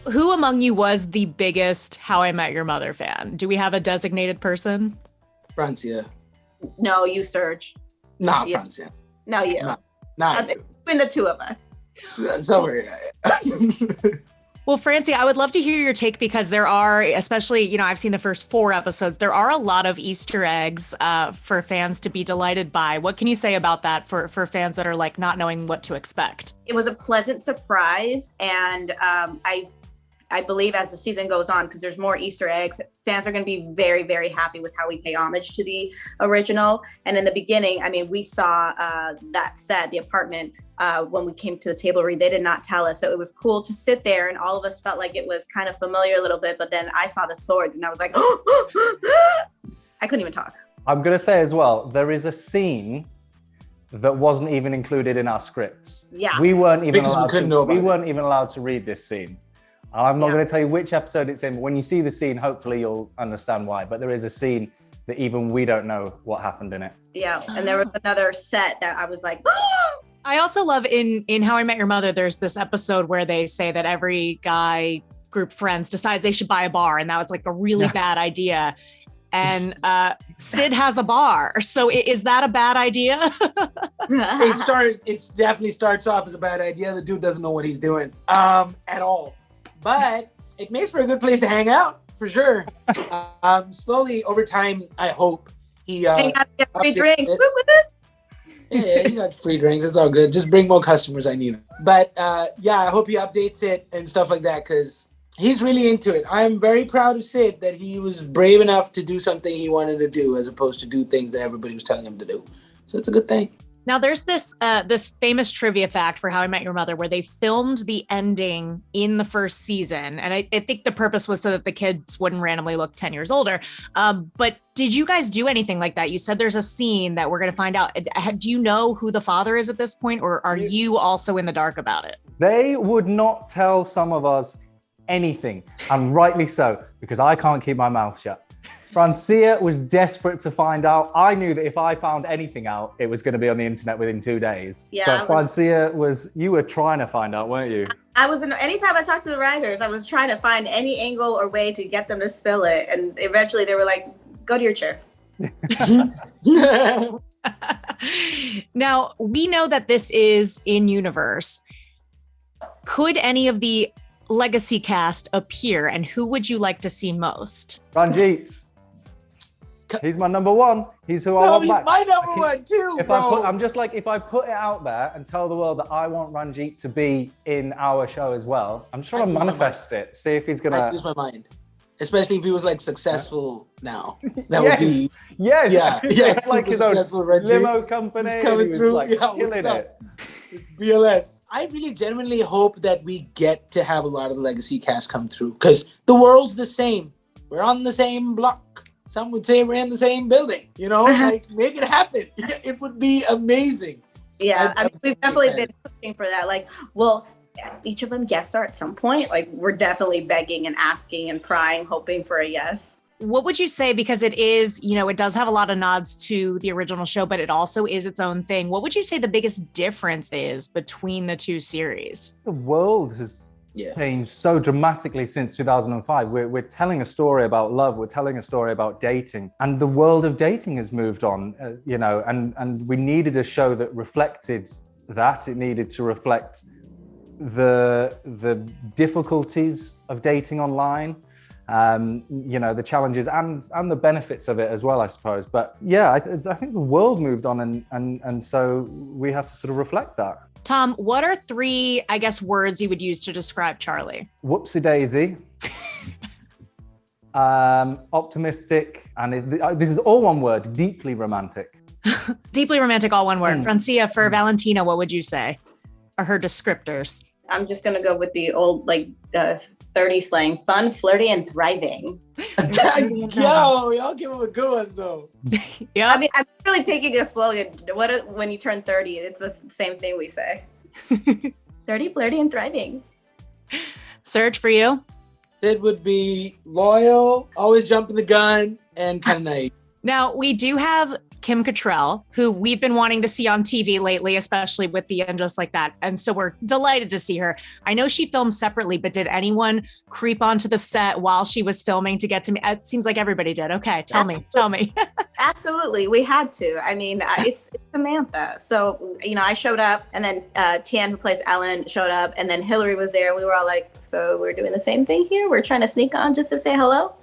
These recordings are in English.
Who among you was the biggest How I Met Your Mother fan? Do we have a designated person? Francia. No, you, Serge. Nah, Yeah. Francia. No, you. Not you. Between the two of us. Sorry. Well, Francie, I would love to hear your take because there are, especially, I've seen the first 4 episodes. There are a lot of Easter eggs for fans to be delighted by. What can you say about that for fans that are like not knowing what to expect? It was a pleasant surprise, and I believe as the season goes on, because there's more Easter eggs, fans are going to be very, very happy with how we pay homage to the original. And in the beginning, I mean, we saw that set, the apartment, when we came to the table read, they did not tell us. So it was cool to sit there, and all of us felt like it was kind of familiar a little bit. But then I saw the swords, and I was like, I couldn't even talk. I'm going to say as well, there is a scene that wasn't even included in our scripts. Yeah. We weren't even Because allowed to read this scene. I'm not going to tell you which episode it's in, but when you see the scene, hopefully you'll understand why. But there is a scene that even we don't know what happened in it. Yeah, and there was another set that I was like, I also love in How I Met Your Mother, there's this episode where they say that every guy group friends decides they should buy a bar, and now it's like a really bad idea. And Sid has a bar. So is that a bad idea? It definitely starts off as a bad idea. The dude doesn't know what he's doing at all. But it makes for a good place to hang out, for sure. Slowly, over time, I hope he... get free drinks with it. Yeah, he got free drinks. It's all good. Just bring more customers. I need them. But I hope he updates it and stuff like that, because he's really into it. I'm very proud of Sid that he was brave enough to do something he wanted to do as opposed to do things that everybody was telling him to do. So it's a good thing. Now, there's this famous trivia fact for How I Met Your Mother where they filmed the ending in the first season. And I think the purpose was so that the kids wouldn't randomly look 10 years older. But did you guys do anything like that? You said there's a scene that we're going to find out. Do you know who the father is at this point, or are you also in the dark about it? They would not tell some of us anything, and rightly so, because I can't keep my mouth shut. Francia was desperate to find out. I knew that if I found anything out, it was going to be on the internet within 2 days. Yeah, but Francia you were trying to find out, weren't you? Anytime I talked to the writers, I was trying to find any angle or way to get them to spill it. And eventually they were like, go to your chair. Now, we know that this is in universe. Could any of the legacy cast appear, and who would you like to see most? Ranjit. He's my number one. He's who I want back. He's my number one too, bro. I'm just like, if I put it out there and tell the world that I want Ranjit to be in our show as well, I'm just trying to manifest it. See if he's gonna. I'd lose my mind, especially if he was like successful now. That would be. Yes. Yeah. It's like his own limo company. He's coming through. Like killing it. It's BLS. I really genuinely hope that we get to have a lot of the legacy cast come through, because the world's the same. We're on the same block. Some would say we're in the same building, like make it happen. It would be amazing. Yeah, I mean, we've definitely been pushing for that. Like, well, each of them guest star at some point. Like, we're definitely begging and asking and prying, hoping for a yes. What would you say, because it is, it does have a lot of nods to the original show, but it also is its own thing. What would you say the biggest difference is between the two series? The world has changed so dramatically since 2005. We're telling a story about love. We're telling a story about dating, and the world of dating has moved on, and we needed a show that reflected that. It needed to reflect the difficulties of dating online, the challenges and the benefits of it as well, I suppose. But I think the world moved on, and so we had to sort of reflect that. Tom, what are 3, words you would use to describe Charlie? Whoopsie daisy, optimistic, and this is all one word, deeply romantic. Deeply romantic, all one word. Francia, for Valentina, what would you say are her descriptors? I'm just going to go with the old, 30 slang: fun, flirty, and thriving. Yo, y'all give them a good ones though. Yeah, I mean, I'm really taking a slogan. When you turn 30, it's the same thing we say. 30, flirty, and thriving. Serge, for you? It would be loyal, always jumping the gun, and kind of naive. Now, we do have Kim Cattrall, who we've been wanting to see on TV lately, especially with the And Just Like That. And so we're delighted to see her. I know she filmed separately, but did anyone creep onto the set while she was filming to get to me? It seems like everybody did. Okay, tell me. Absolutely. We had to. I mean, it's Samantha. So, I showed up, and then Tian, who plays Ellen, showed up, and then Hillary was there. We were all like, so we're doing the same thing here? We're trying to sneak on just to say hello?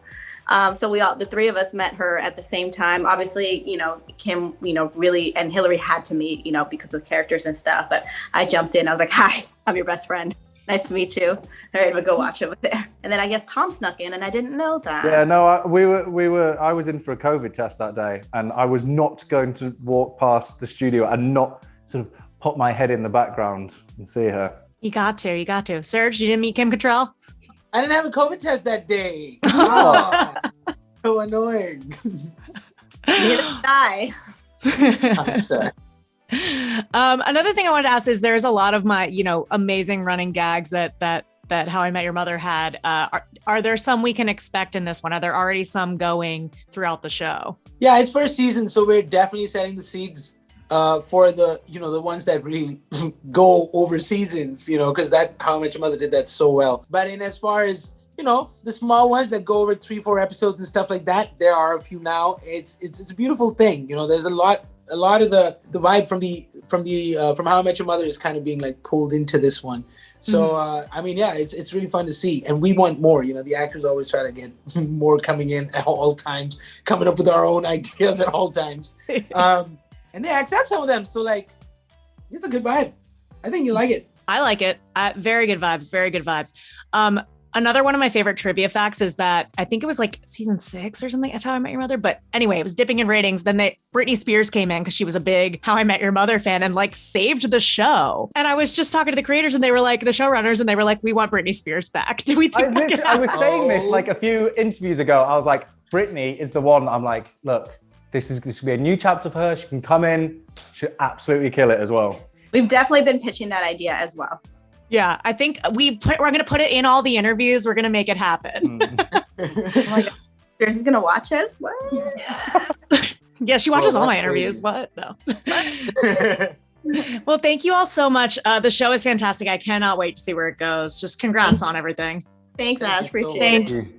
So the three of us met her at the same time. Obviously, Kim, really, and Hillary had to meet, because of the characters and stuff. But I jumped in. I was like, hi, I'm your best friend. Nice to meet you. All right, we'll go watch over there. And then I guess Tom snuck in, and I didn't know that. Yeah, no, I was in for a COVID test that day, and I was not going to walk past the studio and not sort of pop my head in the background and see her. You got to. Serge, you didn't meet Kim Cattrall? I didn't have a COVID test that day. Oh, so annoying. You didn't die. Another thing I wanted to ask is there's a lot of my, amazing running gags that How I Met Your Mother had. Are there some we can expect in this one? Are there already some going throughout the show? Yeah, it's first season, so we're definitely setting the seeds for the ones that really go over seasons, because that How I Met Your Mother did that so well. But in as far as the small ones that go over 3-4 episodes and stuff like that, there are a few now. It's a beautiful thing. There's a lot of the vibe from How I Met Your Mother is kind of being like pulled into this one. So it's really fun to see, and we want more. The actors always try to get more coming in at all times, coming up with our own ideas at all times. And they accept some of them. So it's a good vibe. I think you like it. I like it. Very good vibes. Another one of my favorite trivia facts is that I think it was like season 6 or something of How I Met Your Mother. But anyway, it was dipping in ratings. Then Britney Spears came in because she was a big How I Met Your Mother fan and saved the show. And I was just talking to the creators and they were like, the showrunners, and they were like, we want Britney Spears back. Do we think I was saying this a few interviews ago. I was like, Britney is the one. I'm like, look, this will be a new chapter for her. She can come in. She'll absolutely kill it as well. We've definitely been pitching that idea as well. Yeah, I think we're going to put it in all the interviews. We're going to make it happen. Oh my God. Spears is going to watch us? What? Yeah, she watches all my interviews. What? No. Well, thank you all so much. The show is fantastic. I cannot wait to see where it goes. Just congrats on everything. Thanks, Ash. Appreciate it. Thanks.